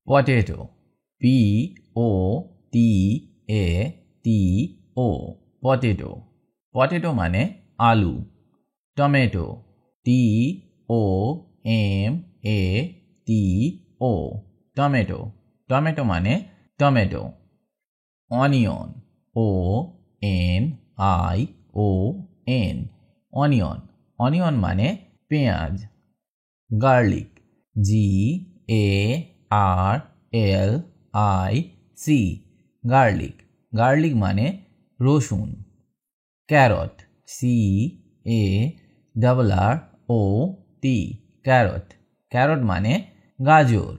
Potato, POTATO, potato. Potato মানে আলু। Tomato, TOMATO, tomato. Tomato মানে tomato. Onion, ONION, onion. Onion মানে পেঁয়াজ। Garlic, GARLIC, garlic. গার্লিক মানে রসুন। Carrot, CARROT, carrot. ক্যারট মানে গাজর।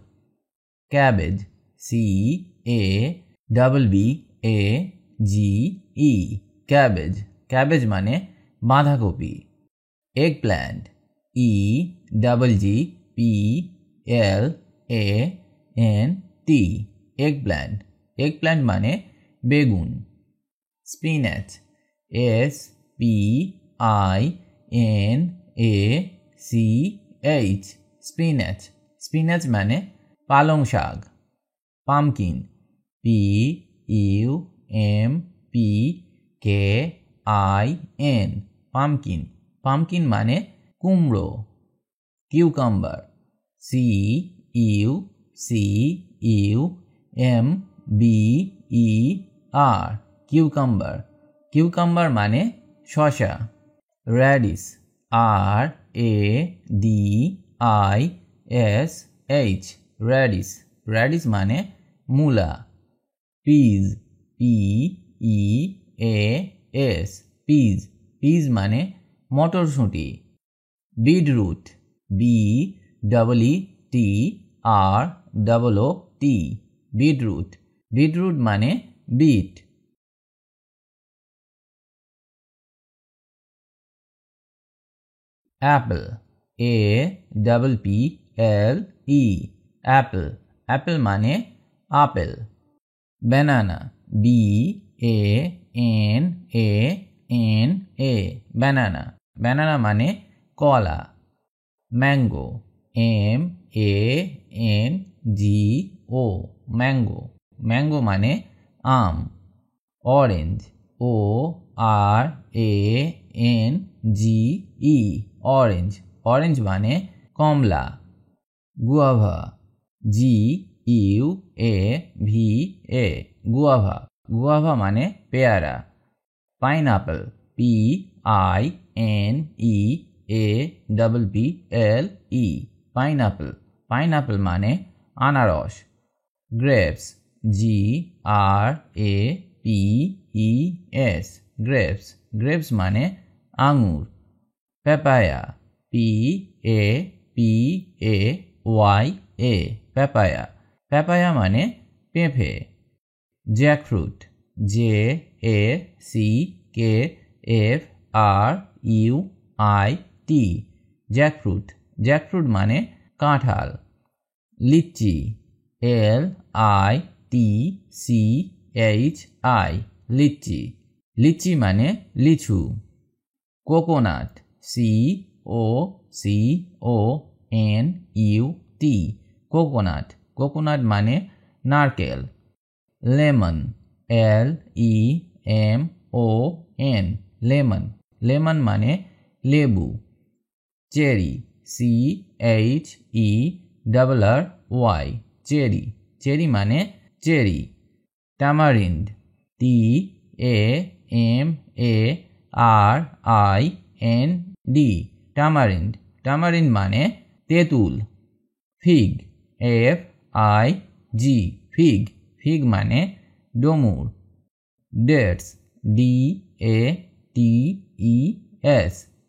Cabbage, CABBAGE, cabbage. ক্যাবেজ মানে বাঁধাকপি। এগপ্ল্যান্ট, EGGPLANT, এগপ্ল্যান্ট। এগপ্ল্যান্ট মানে বেগুন। Spinach, SPINACH, spinach. স্পিনাচ মানে পালং শাক। Pumpkin, PUMPKIN, pumpkin. পামকিন মানে কুমড়ো। Cucumber, CUCUMBER, cucumber. কিউকাম্বার মানে শসা। Radish, RADISH, radish. র্যাডিশ মানে মূলা। Peas, PEAS, peas. পিজ মানে মটরশুঁটি। Beetroot, BEETROOT, beetroot. বিটরুট মানে beet. Apple, APPLE, apple. Apple মানে আপেল। Banana, BANANA, banana. ব্যানানা মানে কলা। Mango, MANGO, mango. ম্যাঙ্গো মানে আম। Orange, ORANGE, orange. অরেঞ্জ মানে কমলা। Guava, GUAVA, guava. গুয়াভা মানে পেয়ারা। Pineapple, PINEAPPLE, pineapple. পাইনঅ্যাপল মানে আনারস। Grapes, GRAPES, grapes. গ্রেপস মানে আঙুর। পেপায়া, PAPAYA, পেপায়া। পেপায়া মানে পেঁপে। Jackfruit, JACKFRUIT, jackfruit. জ্যাকফ্রুট মানে কাঁঠাল। লিচি, LITCHI, লিচি। লিচি মানে লিচু। Coconut, COCONUT, coconut. কোকোনাট মানে নারকেল। Lemon, LEMON, lemon. লেমন মানে লেবু। Cherry, CHERRY, cherry. চেরি মানে cherry. Tamarind, TAMARIND, tamarind. Tamarind মানে তেঁতুল। Fig, FIG, fig. ফিগ মানে ডমুর। Dates, DATES,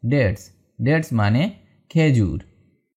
dates. ডেটস মানে খেজুর।